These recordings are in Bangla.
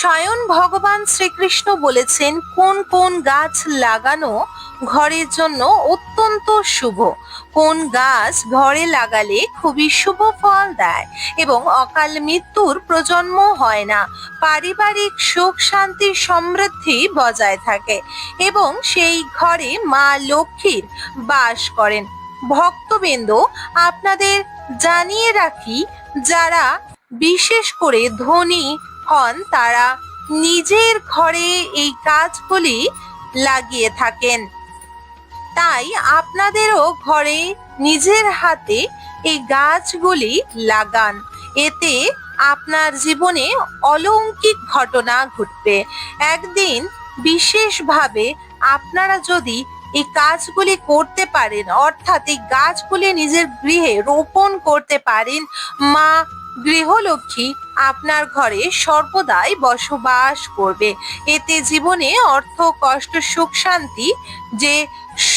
স্বয়ং ভগবান শ্রীকৃষ্ণ বলেছেন কোন কোন গাছ লাগানো ঘরের জন্য অত্যন্ত শুভ, কোন গাছ ঘরে লাগালে খুবই শুভ ফল দেয় এবং অকাল মৃত্যুর প্রজন্ম হয় না, পারিবারিক সুখ শান্তি সমৃদ্ধি বজায় থাকে এবং সেই ঘরে মা লক্ষ্মীর বাস করেন। ভক্তবৃন্দ, আপনাদের জানিয়ে রাখি, যারা বিশেষ করে ধনী হন তারা নিজের ঘরে এই গাছগুলি লাগিয়ে থাকেন। তাই আপনাদেরও ঘরে নিজের হাতে এই গাছগুলি লাগান, এতে আপনার জীবনে অলৌকিক ঘটনা ঘটবে। একদিন বিশেষভাবে আপনারা যদি এই কাজগুলি করতে পারেন, অর্থাৎ এই গাছগুলি নিজের গৃহে রোপণ করতে পারেন, মা গৃহলক্ষ্মী আপনার ঘরে সর্বদাই বসবাস করবে। এতে জীবনে অর্থ, কষ্ট, সুখ, শান্তি যে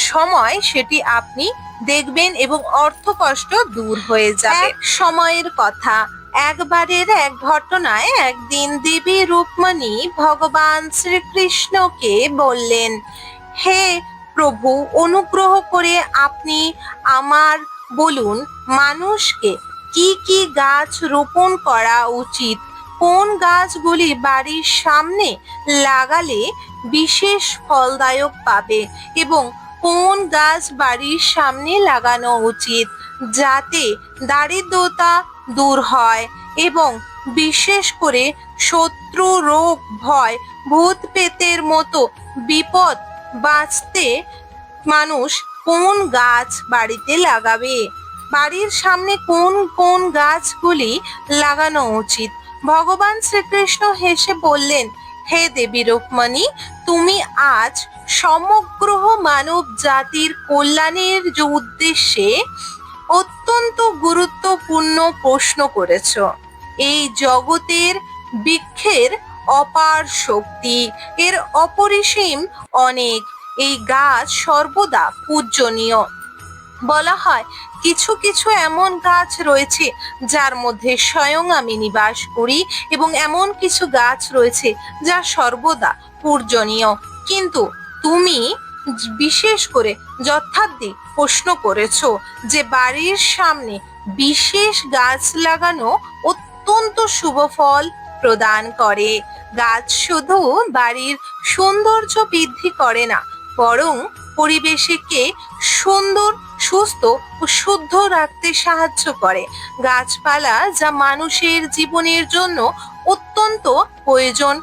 সময় সেটি আপনি দেখবেন এবং অর্থ কষ্ট দূর হয়ে যাবে। এক সময়ের কথা, একবারের এক ঘটনায় একদিন দেবী রুক্মিণী ভগবান শ্রীকৃষ্ণকে বললেন, হে প্রভু, অনুগ্রহ করে আপনি আমার বলুন, মানুষকে কি কি গাছ রোপণ করা উচিত, কোন গাছগুলি বাড়ির সামনে লাগালে বিশেষ ফলদায়ক পাবে এবং কোন গাছ বাড়ির সামনে লাগানো উচিত যাতে দারিদ্রতা দূর হয় এবং বিশেষ করে শত্রু, রোগ, ভয়, ভূত প্রেতের মতো বিপদ বাঁচতে মানুষ কোন গাছ বাড়িতে লাগাবে, বাড়ির সামনে কোন কোন গাছগুলি লাগানো উচিত। ভগবান শ্রীকৃষ্ণ হেসে বললেন, হে দেবী রুক্মিণী, তুমি আজ সমগ্র মানব জাতির কল্যাণের উদ্দেশ্যে অত্যন্ত গুরুত্বপূর্ণ প্রশ্ন করেছ। এই জগতের বৃক্ষের অপার শক্তি, এর অপরিসীম অনেক, এই গাছ সর্বদা পূজনীয়। বলা হয় কিছু কিছু এমন গাছ রয়েছে যার মধ্যে স্বয়ং আমি নিবাস করি এবং এমন কিছু গাছ রয়েছে যা সর্বদা পূজনীয়। কিন্তু তুমি বিশেষ করে যথার্থই প্রশ্ন করেছো যে বাড়ির সামনে বিশেষ গাছ লাগানো অত্যন্ত শুভ ফল প্রদান করে। গাছ শুধু বাড়ির সৌন্দর্য বৃদ্ধি করে না, বরং পরিবেশকে সুন্দর, সুস্থ ও শুদ্ধ রাখতে সাহায্য করে। গাছপালা যা মানুষের জীবনের জন্য অত্যন্ত প্রয়োজন।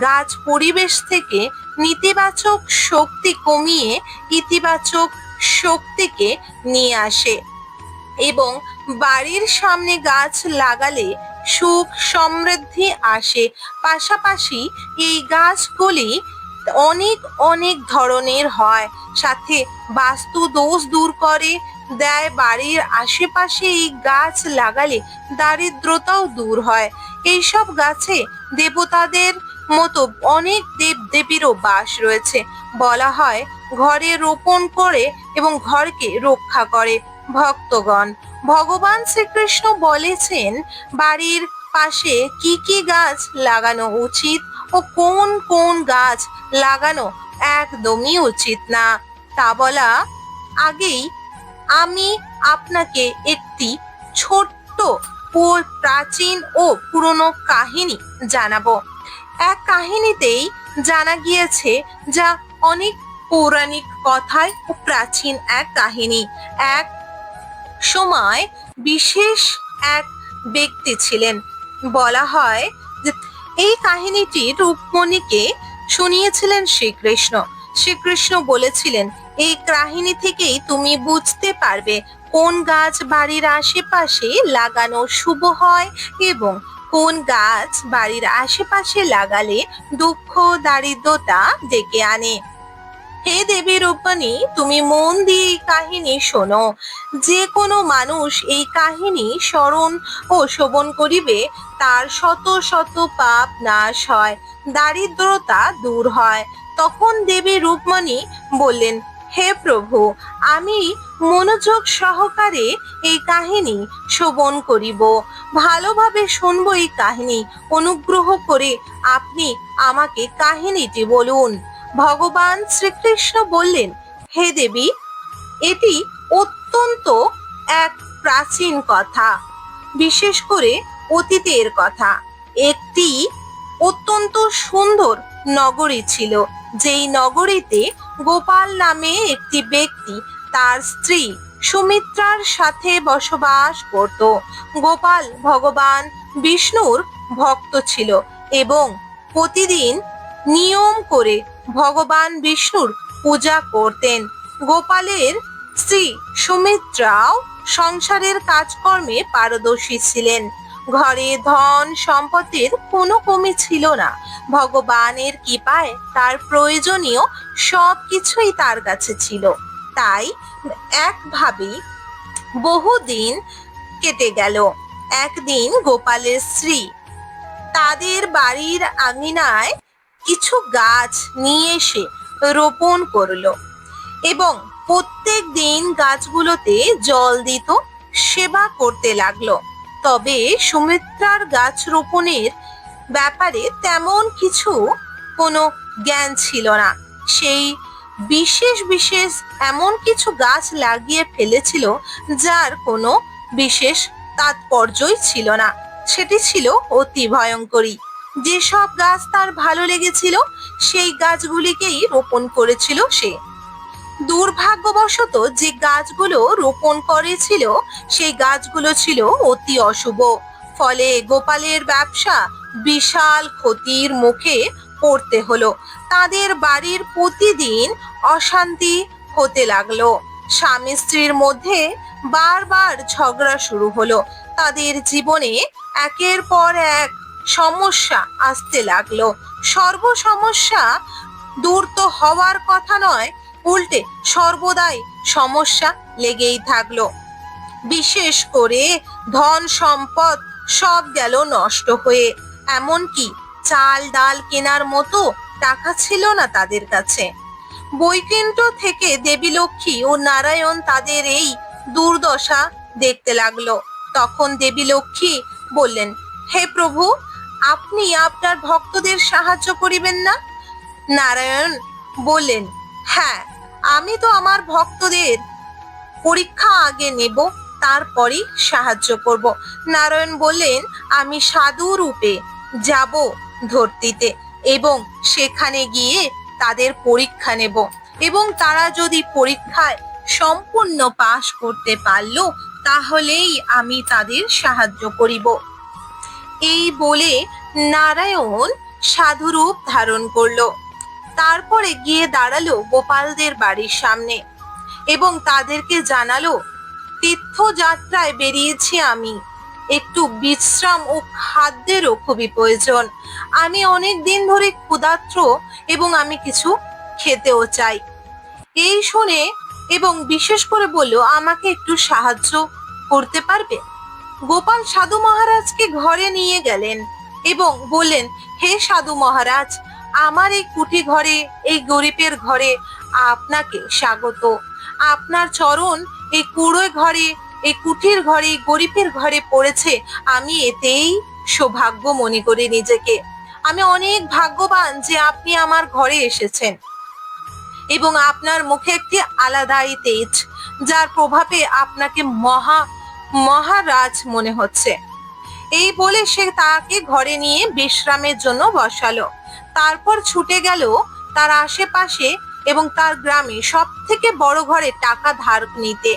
গাছ পরিবেশ থেকে নেতিবাচক শক্তি কমিয়ে ইতিবাচক শক্তিকে নিয়ে আসে এবং বাড়ির সামনে গাছ লাগালে সুখ সমৃদ্ধি আসে। পাশাপাশি এই গাছগুলি অনেক অনেক ধরনের হয়, সাথে বাস্তু দোষ দূর করে দেয়। বাড়ির আশেপাশে এই গাছ লাগালে দারিদ্রতাও দূর হয়। এইসব গাছে দেবতাদের মতো অনেক দেব দেবীরও বাস রয়েছে। বলা হয় ঘরে রোপণ করে এবং ঘরকে রক্ষা করে। ভক্তগণ, ভগবান শ্রীকৃষ্ণ বলেছেন বাড়ির পাশে কি কি গাছ লাগানো উচিত ও কোন কোন গাছ লাগানো একদমই উচিত না। তা বলা আগেই আমি আপনাকে একটি ছোট্ট ও প্রাচীন ও পুরনো কাহিনী জানাবো। এক কাহিনীতেই জানা গিয়েছে, যা অনেক পৌরাণিক কথায় ও প্রাচীন এক কাহিনী। এক সময় বিশেষ এক ব্যক্তি ছিলেন। বলা হয় যে এই কাহিনীটি রুক্মিণীকে শুনিয়েছিলেন শ্রীকৃষ্ণ। শ্রীকৃষ্ণ বলেছিলেন, এই কাহিনী থেকেই তুমি বুঝতে পারবে কোন গাছ বাড়ির আশেপাশে লাগানো শুভ হয় এবং কোন গাছ বাড়ির আশেপাশে লাগালে দুঃখ, দারিদ্রতা ডেকে আনে। হে দেবী রূপিণী, তুমি মন দিয়ে এই কাহিনী শোনো। যে কোনো মানুষ এই কাহিনী স্মরণ ও শ্রবণ করিবে, তার শত শত পাপ নাশ হয়, দারিদ্রতা দূর হয়। তখন দেবী রূপিণী বললেন, হে প্রভু, আমি মনোযোগ সহকারে এই কাহিনী শ্রবণ করিব, ভালোভাবে শুনবো এই কাহিনী। অনুগ্রহ করে আপনি আমাকে কাহিনীটি বলুন। ভগবান শ্রীকৃষ্ণ বললেন, হে দেবী, এটি অত্যন্ত এক প্রাচীন কথা, বিশেষ করে অতীতের কথা। একটি অত্যন্ত সুন্দর নগরী ছিল, যেই নগরীতে গোপাল নামে একটি ব্যক্তি তার স্ত্রী সুমিত্রার সাথে বসবাস করত। গোপাল ভগবান বিষ্ণুর ভক্ত ছিল এবং প্রতিদিন নিয়ম করে ভগবান বিষ্ণুর পূজা করতেন। গোপালের স্ত্রী সুমিত্রাও সংসারের কাজকর্মে পারদর্শী ছিলেন। ঘরে ধন সম্পদের কোনো কমি ছিল না। ভগবানের কৃপায় তার প্রয়োজনীয় সবকিছুই তার কাছে ছিল। তাই একভাবেই বহুদিন কেটে গেল। একদিন গোপালের স্ত্রী তাদের বাড়ির আঙিনায় কিছু গাছ নিয়ে এসে রোপণ করলো এবং প্রত্যেক দিন গাছগুলোতে জল দিত, সেবা করতে লাগলো। তবে সুমিত্রার গাছ রোপণের ব্যাপারে তেমন কোনো জ্ঞান ছিল না। সেই বিশেষ বিশেষ এমন কিছু গাছ লাগিয়ে ফেলেছিল যার কোনো বিশেষ তাৎপর্যই ছিল না। সেটি ছিল অতি ভয়ঙ্করী। যেসব গাছ তার ভালো লেগেছিল সেই গাছগুলিকেই রোপণ করেছিল সে। দুর্ভাগ্যবশত যে গাছগুলো রোপণ করেছিল সেই গাছগুলো ছিল অতি অশুভ। ফলে গোপালের ব্যবসা বিশাল ক্ষতির মুখে পড়তে হলো। তাদের বাড়ির প্রতিদিন অশান্তি হতে লাগলো। স্বামী স্ত্রীর মধ্যে বারবার ঝগড়া শুরু হলো। তাদের জীবনে একের পর এক সমস্যা আসতে লাগলো। সর্ব সমস্যা দূর তো হওয়ার কথা নয়, উল্টে সর্বদাই সমস্যা লেগেই থাকলো। বিশেষ করে ধন সম্পদ সব গেল নষ্ট হয়ে। এমনকি চাল ডাল কেনার মতো টাকা ছিল না তাদের কাছে। বৈকুণ্ঠ থেকে দেবী লক্ষ্মী ও নারায়ণ তাদের এই দুর্দশা দেখতে লাগলো। তখন দেবী লক্ষ্মী বললেন, হে প্রভু, আপনি আপনার ভক্তদের সাহায্য করিবেন না? নারায়ণ বললেন, হ্যাঁ, আমি তো আমার ভক্তদের পরীক্ষা আগে নেব, তারপরই সাহায্য করব। নারায়ণ বললেন, আমি সাধু রূপে যাব ধরতিতে এবং সেখানে গিয়ে তাদের পরীক্ষা নেব এবং তারা যদি পরীক্ষায় সম্পূর্ণ পাশ করতে পারল তাহলেই আমি তাদের সাহায্য করিব। এই বলে নারায়ণ সাধুরূপ ধারণ করলো। তারপরে গিয়ে দাঁড়ালো গোপালদের বাড়ির সামনে এবং তাদেরকে জানালো, তীর্থযাত্রায় বেরিয়েছি আমি, একটু বিশ্রাম ও খাদ্যেরও খুবই প্রয়োজন। আমি অনেক দিন ধরে ক্ষুধার্ত এবং আমি কিছু খেতেও চাই। এই শুনে এবং বিশেষ করে বলল, আমাকে একটু সাহায্য করতে পারবে? গোপাল সাধু মহারাজকে ঘরে নিয়ে গেলেন এবং বললেন, হে সাধু মহারাজ, আমার এই কুটি ঘরে, এই গরিবের ঘরে আপনাকে স্বাগত। আপনার চরণ এই কুড়ো ঘরে, এই কুঠির ঘরে, গরিবের ঘরে পড়েছে। আমি এতেই সৌভাগ্য মনে করি নিজেকে। আমি অনেক ভাগ্যবান যে আপনি আমার ঘরে এসেছেন এবং আপনার মুখে একটি আলাদাই তেজ, যার প্রভাবে আপনাকে মহারাজ মনে হচ্ছে। এই বলে সে তাকে ঘরে নিয়ে বিশ্রামের জন্য বসালো। তারপর ছুটে গেল তার আশেপাশে এবং তার গ্রামে সব থেকে বড় ঘরে টাকা ধার নিতে।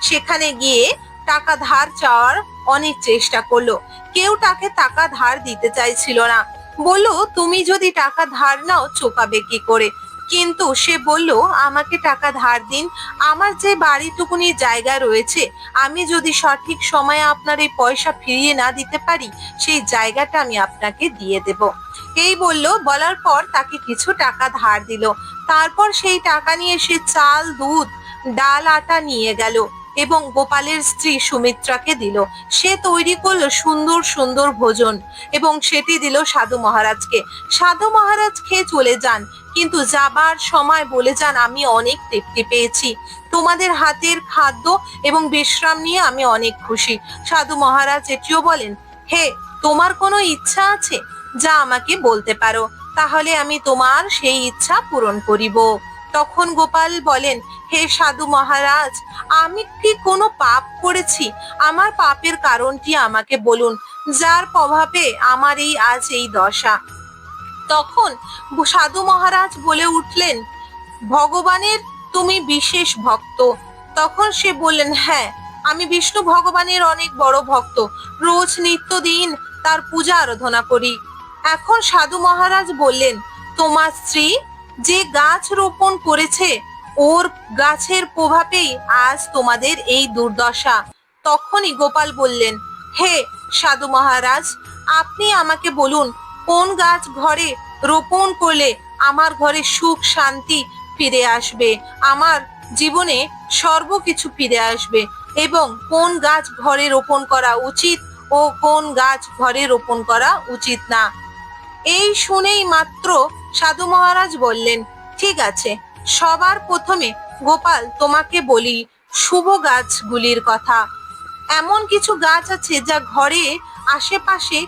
সেখানে গিয়ে টাকা ধার চাওয়ার অনেক চেষ্টা করলো। কেউ তাকে টাকা ধার দিতে চাইছিল না। বলল, তুমি যদি টাকা ধার নাও চোকাবে কি করে? কিন্তু সে বলল, আমাকে টাকা ধার দিন, আমার যে বাড়িটুকুনি জায়গা রয়েছে, আমি যদি সঠিক সময়ে আপনার এই পয়সা ফিরিয়ে না দিতে পারি সেই জায়গাটা আমি আপনাকে দিয়ে দেব। এই বলার পর তাকে কিছু টাকা ধার দিল। তারপর সেই টাকা নিয়ে সে চাল, দুধ, ডাল, আটা নিয়ে গেল এবং গোপালের স্ত্রী সুমিত্রাকে দিল। সে তৈরি করলো সুন্দর সুন্দর ভোজন এবং সেটি দিল সাধু মহারাজকে। সাধু মহারাজ খেয়ে চলে যান, কিন্তু যাবার সময় বলে যান, আমি অনেক তৃপ্তি পেয়েছি, তোমাদের হাতের খাদ্য এবং বিশ্রাম নিয়ে আমি অনেক খুশি। সাধু মহারাজ এটিও বলেন, হে, তোমার কোনো ইচ্ছা আছে যা আমাকে বলতে পারো, তাহলে আমি তোমার সেই ইচ্ছা পূরণ করিব। তখন গোপাল বলেন, হে সাধু মহারাজ, আমি কি কোনো পাপ করেছি? আমার পাপের কারণটি আমাকে বলুন, যার প্রভাবে আমার আজ এই দশা। তখন সাধু মহারাজ বলে উঠলেন, ভগবানের তুমি বিশেষ ভক্ত। তখন সে বললেন, হ্যাঁ, আমি বিষ্ণু ভগবানের অনেক বড় ভক্ত, রোজ নিত্যদিন তার পূজা আরাধনা করি। এখন সাধু মহারাজ বললেন, তোমার স্ত্রী যে গাছ রোপণ করেছে, ওর গাছের প্রভাবেই আজ তোমাদের এই দুর্দশা। তখনই গোপাল বললেন, হে সাধু মহারাজ, আপনি আমাকে বলুন, কোন গাছ ঘরে রোপণ করলে আমার ঘরে সুখ শান্তি ফিরে আসবে, আমার জীবনে সর্বকিছু ফিরে আসবে, এবং কোন গাছ ঘরে রোপণ করা উচিত ও কোন গাছ ঘরে রোপণ করা উচিত না। এই শুনেই মাত্র সাধু মহারাজ বললেন, ঠিক আছে, সবার প্রথমে গোপাল তোমাকে বলি শুভ গাছগুলির কথা। এমন কিছু গাছ আছে যা ঘরে আশেপাশে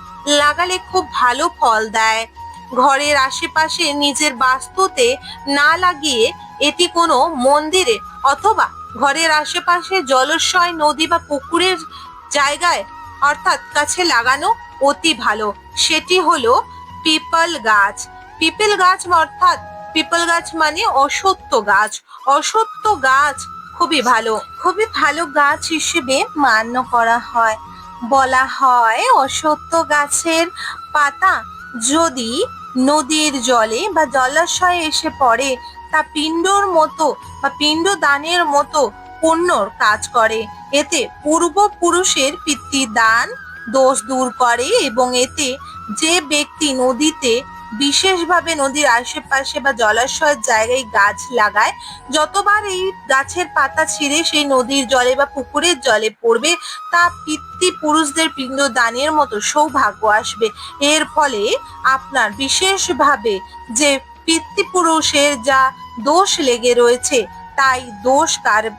লাগালে খুব ভালো ফল দেয়। ঘরের আশেপাশে নিজের বাস্তুতে না লাগিয়ে এটি কোনো মন্দিরে অথবা ঘরের আশেপাশে জলাশয়, নদী বা পুকুরের জায়গায় অর্থাৎ কাছে লাগানো অতি ভালো। সেটি হলো পিপল গাছ। পিপল গাছ অর্থাৎ পিপল গাছ মানে অশ্বত্থ গাছ। অশ্বত্থ গাছ খুবই ভালো গাছ হিসেবে মান্য করা হয়। বলা হয়, অশ্বত্থ গাছের পাতা যদি নদীর জলে বা জলাশয়ে এসে পড়ে, তা পিণ্ডর মতো বা পিণ্ডদানের মতো পুণ্যর কাজ করে। এতে পূর্বপুরুষের পিতৃদান দোষ দূর করে এবং এতে যে ব্যক্তি নদীতে, বিশেষভাবে নদীর আশেপাশে বা জলাশয়ের জায়গায় গাছ লাগায়, যতবার এই গাছের পাতা ছিঁড়ে সেই নদীর জলে বা পুকুরের জলে পড়বে, তা পিতৃপুরুষদের পিণ্ডদানের মতো সৌভাগ্য আসবে। এর ফলে আপনার বিশেষভাবে যে পিতৃপুরুষের যা দোষ লেগে রয়েছে, তাই দোষ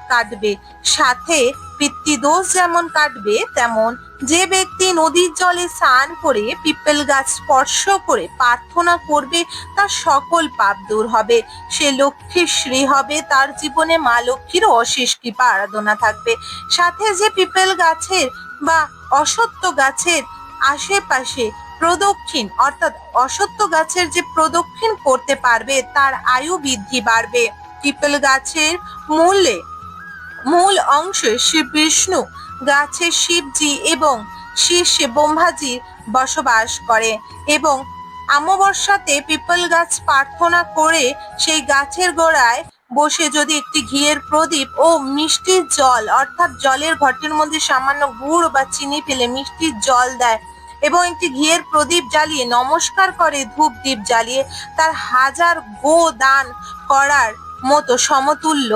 কাটবে। সাথে পিতৃদোষ যেমন কাটবে, তেমন যে ব্যক্তি নদীর জলে স্নান করে পিপল গাছ স্পর্শ করে প্রার্থনা করবে, তার সকল পাপ দূর হবে, সে লক্ষ্মীর শ্রী হবে, তার জীবনে মা লক্ষ্মীর অশেষ কৃপা আরাধনা থাকবে। সাথে যে পিপল গাছের বা অশ্বত্থ গাছের আশেপাশে প্রদক্ষিণ অর্থাৎ অশ্বত্থ গাছের যে প্রদক্ষিণ করতে পারবে, তার আয়ু বৃদ্ধি বাড়বে। পিপল গাছের মূল অংশে শ্রী বিষ্ণু, গাছে শিবজি এবং শীর্ষে ব্রহ্মাজি বসবাস করে। এবং অমাবস্যাতে পিপল গাছ প্রার্থনা করে সেই গাছের গোড়ায় বসে যদি একটি ঘিয়ের প্রদীপ ও মিষ্টির জল অর্থাৎ জলের ঘটের মধ্যে সামান্য গুড় বা চিনি ফেলে মিষ্টির জল দেয় এবং একটি ঘিয়ের প্রদীপ জ্বালিয়ে নমস্কার করে, ধূপ দ্বীপ জ্বালিয়ে, তার 1000 গো দান করার মতো সমতুল্য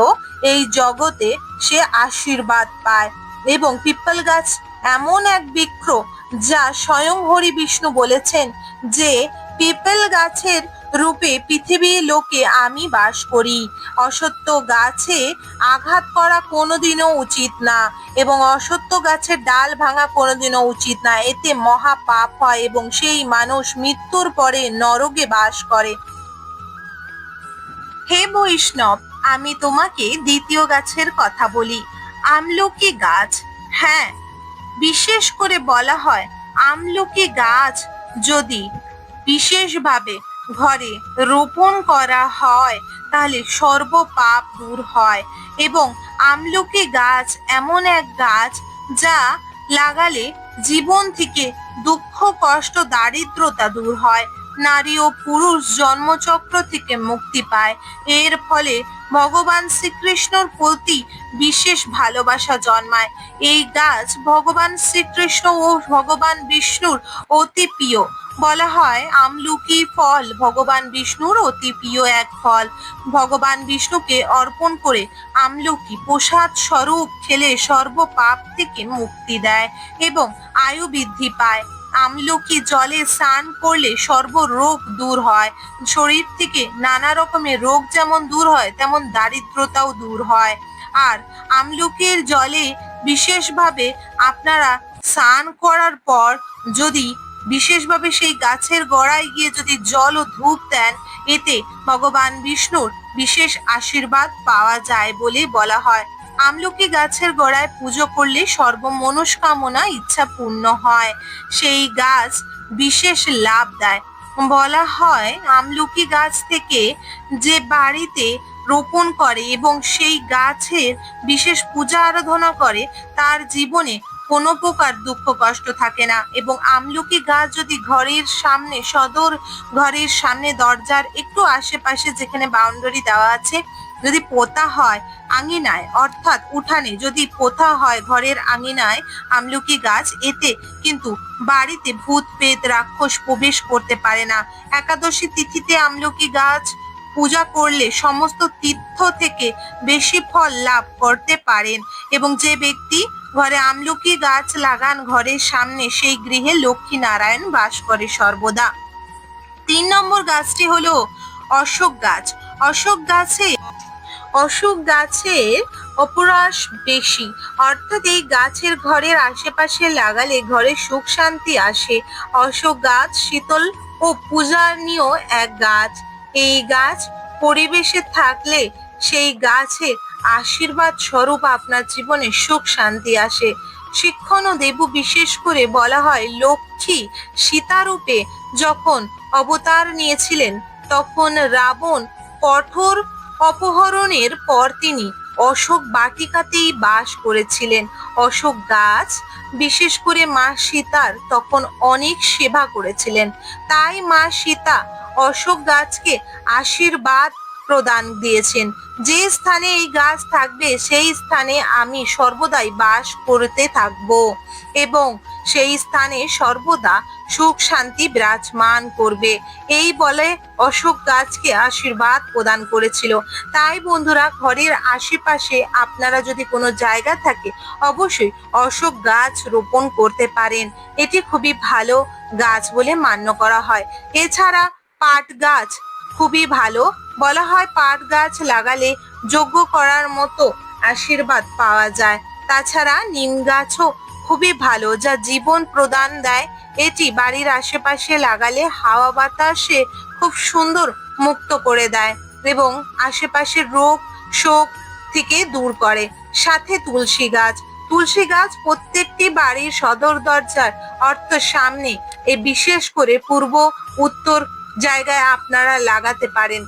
এই জগতে সে আশীর্বাদ পায়। এবং পিপল গাছ এমন এক বৃক্ষ যা স্বয়ং হরি বিষ্ণু বলেছেন যে পিপল গাছের রূপে পৃথিবীর লোকে আমি বাস করি। অশ্বত্থ গাছে আঘাত করা কোনোদিনও উচিত না এবং অশ্বত্থ গাছের ডাল ভাঙা কোনোদিনও উচিত না। এতে মহা পাপ হয় এবং সেই মানুষ মৃত্যুর পরে নরকে বাস করে। হে বৈষ্ণব, আমি তোমাকে দ্বিতীয় গাছের কথা বলি, আমলকি গাছ। হ্যাঁ, বিশেষ করে বলা হয়, আমলকি গাছ যদি বিশেষভাবে ঘরে রোপণ করা হয়, তাহলে সর্বপাপ দূর হয়। এবং আমলকি গাছ এমন এক গাছ যা লাগালে জীবন থেকে দুঃখ, কষ্ট, দারিদ্রতা দূর হয়। নারী ও পুরুষ জন্মচক্র থেকে মুক্তি পায়। এর ফলে ভগবান শ্রীকৃষ্ণর প্রতি বিশেষ ভালোবাসা জন্মায়। এই গাছ ভগবান শ্রীকৃষ্ণ ও ভগবান বিষ্ণুর অতি প্রিয়। বলা হয় আমলকি ফল ভগবান বিষ্ণুর অতি প্রিয় এক ফল। ভগবান বিষ্ণুকে অর্পণ করে আমলকি প্রসাদ স্বরূপ খেলে সর্ব পাপ থেকে মুক্তি দেয় এবং আয়ু বৃদ্ধি পায়। আমলকি জলে স্নান করলে সর্ব রোগ দূর হয়। শরীর থেকে নানা রকমের রোগ যেমন দূর হয়, তেমন দারিদ্রতাও দূর হয়। আর আমলকির জলে বিশেষভাবে আপনারা স্নান করার পর যদি বিশেষভাবে সেই গাছের গোড়ায় গিয়ে যদি জল ও ধূপ দেন, এতে ভগবান বিষ্ণুর বিশেষ আশীর্বাদ পাওয়া যায় বলে বলা হয়। আমলকি গাছের গোড়ায় পুজো করলে সর্ব মনস্কামনা ইচ্ছা পূর্ণ হয়। সেই গাছ বিশেষ লাভ দেয়। বলা হয় আমলকি গাছ থেকে যে বাড়িতে রোপণ করে এবং সেই গাছের বিশেষ পূজা আরাধনা করে, তার জীবনে কোনো প্রকার দুঃখ কষ্ট থাকে না। এবং আমলকি গাছ যদি ঘরের সামনে ঘরের সামনে দরজার একটু আশেপাশে যেখানে বাউন্ডারি দেওয়া আছে যদি পোতা হয়, আঙিনায় অর্থাৎ উঠানে যদি পোতা হয় ঘরের আঙিনায় আমলকি গাছ, এতে কিন্তু বাড়িতে ভূত প্রেত রাক্ষস প্রবেশ করতে পারে না। একাদশী তিথিতে আমলকি গাছ পূজা করলে সমস্ত তীর্থ থেকে বেশি ফল লাভ করতে পারেন। এবং যে ব্যক্তি ঘরে আমলকি গাছ লাগান ঘরের সামনে, সেই গৃহে লক্ষ্মী নারায়ণ বাস করে সর্বদা। 3 নম্বর গাছটি হলো অশোক গাছ। অশোক গাছের অপরস বেশি, অর্থাৎ এই গাছের ঘরের আশেপাশে লাগালে ঘরে সুখ শান্তি আসে। অশোক গাছ শীতল ও পূজনীয় এক গাছ। এই গাছ পরিবেশে থাকলে সেই গাছের আশীর্বাদ স্বরূপ আপনার জীবনে সুখ শান্তি আসে। শিক্ষণ ও দেবু বিশেষ করে বলা হয় লক্ষ্মী সীতারূপে যখন অবতার নিয়েছিলেন, তখন রাবণ কঠোর অপহরণের পর তিনি অশোক বাটিকাতেই বাস করেছিলেন। অশোক গাছ বিশেষ করে মা সীতার তখন অনেক সেবা করেছিলেন। তাই মা সীতা অশোক গাছকে আশীর্বাদ প্রদান দিয়েছেন, যে স্থানে এই গাছ থাকবে সেই স্থানে আমি সর্বদাই বাস করতে থাকব এবং সেই স্থানে সর্বদা সুখ শান্তি বিরাজমান করবে, এই বলে অশোক গাছকে আশীর্বাদ প্রদান করেছিল। তাই বন্ধুরা, ঘরের আশেপাশে আপনারা যদি কোনো জায়গা থাকে, অবশ্যই অশোক গাছ রোপণ করতে পারেন। এটি খুবই ভালো গাছ বলে মান্য করা হয়। এছাড়া পাট গাছ খুবই ভালো। বলা হয় পাট গাছ লাগালে যজ্ঞ করার মতো আশীর্বাদ পাওয়া যায়। তাছাড়া নিম গাছও খুবই ভালো, যা জীবন প্রদান দেয়। এটি বাড়ির আশেপাশে লাগালে হাওয়া বাতাসে খুব সুন্দর মুক্ত করে দেয় এবং আশেপাশের রোগ শোক থেকে দূর করে। সাথে তুলসী গাছ প্রত্যেকটি বাড়ির সদর দরজার সামনে, বিশেষ করে পূর্ব উত্তর জায়গায় আপনারা লাগাতে পারেন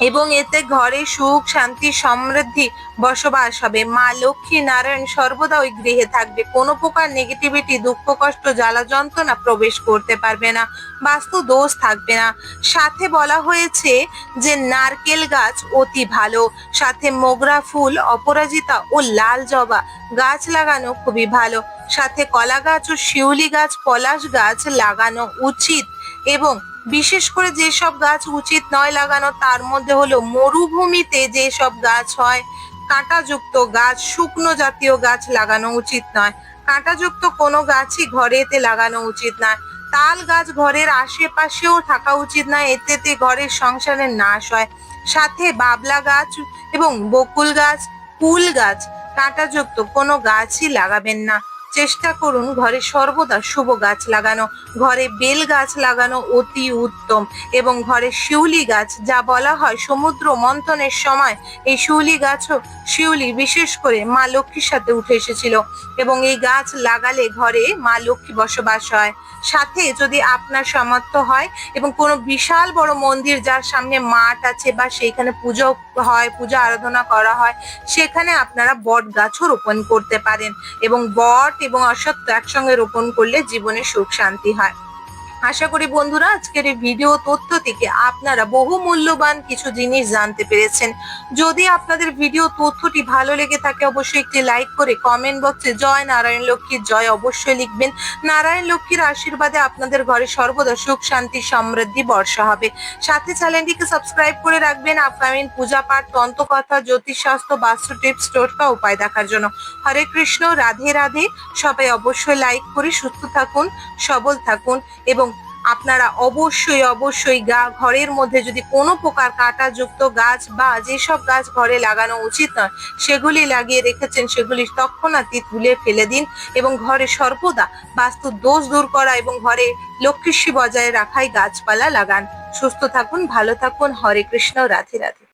এবং এতে ঘরে সুখ শান্তি সমৃদ্ধি বসবাস হবে। মা লক্ষ্মী নারায়ণ সর্বদা ওই গৃহে থাকবে। কোনো প্রকার নেগেটিভিটি, দুঃখ কষ্ট, জ্বালা যন্ত্রণা প্রবেশ করতে পারবে না, বাস্তু দোষ থাকবে না। সাথে বলা হয়েছে যে নারকেল গাছ অতি ভালো। সাথে মোগরা ফুল, অপরাজিতা ও লাল জবা গাছ লাগানো খুবই ভালো। সাথে কলা গাছ ও শিউলি গাছ, পলাশ গাছ লাগানো উচিত। এবং বিশেষ করে যেসব গাছ উচিত নয় লাগানো, তার মধ্যে হলো মরুভূমিতে যেসব গাছ হয়, কাঁটাযুক্ত গাছ, শুকনো জাতীয় গাছ লাগানো উচিত নয়। কাঁটাযুক্ত কোনো গাছই ঘরেতে লাগানো উচিত নয়। তাল গাছ ঘরের আশেপাশেও থাকা উচিত নয়, এতে ঘরের সংসারের নাশ হয়। সাথে বাবলা গাছ এবং বকুল গাছ, কুল গাছ, কাঁটাযুক্ত কোনো গাছই লাগাবেন না। চেষ্টা করুন ঘরে সর্বদা শুভ গাছ লাগানো। ঘরে বেল গাছ লাগানো অতি উত্তম। এবং ঘরে শিউলি গাছ, যা বলা হয় সমুদ্র মন্থনের সময় এই শিউলি বিশেষ করে মা লক্ষ্মীর সাথে উঠে এসেছিল এবং এই গাছ লাগালে ঘরে মা লক্ষ্মী বসবাস হয়। সাথে যদি আপনার সামর্থ্য হয় এবং কোনো বিশাল বড় মন্দির যার সামনে মাঠ আছে বা সেইখানে পুজো হয়, পূজা আরাধনা করা হয়, সেখানে আপনারা বট গাছও রোপণ করতে পারেন এবং বট এবং অশ্বত্থ একসঙ্গে রোপণ করলে জীবনে সুখ শান্তি হয়। আশা করি বন্ধুরা আজকের এই ভিডিও তথ্য থেকে আপনারা বহু মূল্যবান কিছু জিনিস জানতে পেরেছেন। যদি আপনাদের ভিডিও তথ্যটি ভালো লেগে থাকে অবশ্যই একটি লাইক করে কমেন্ট বক্সে জয় নারায়ণ লক্ষ্মীর জয় অবশ্যই লিখবেন। নারায়ণ লক্ষ্মীর আশীর্বাদে আপনাদের ঘরে সর্বদা সুখ শান্তি সমৃদ্ধি বর্ষা হবে। সাথে চ্যানেলটিকে সাবস্ক্রাইব করে রাখবেন আপকামিং পূজা পাঠ, তন্ত্রকথা, জ্যোতিষশাস্ত্র, বাস্তু টিপস, টোটকা উপায় দেখার জন্য। হরে কৃষ্ণ, রাধে রাধে। সবাই অবশ্যই লাইক করে সুস্থ থাকুন, সবল থাকুন এবং আপনারা অবশ্যই ঘরের মধ্যে যদি কোনো প্রকার কাঁটাযুক্ত গাছ বা যেসব গাছ ঘরে লাগানো উচিত নয় সেগুলি লাগিয়ে রেখেছেন সেগুলি তৎক্ষণাৎই তুলে ফেলে দিন এবং ঘরে সর্বদা বাস্তুর দোষ দূর করা এবং ঘরে লক্ষ্মীশ্রী বজায় রাখাই গাছপালা লাগান। সুস্থ থাকুন, ভালো থাকুন। হরে কৃষ্ণ, রাধে রাধে।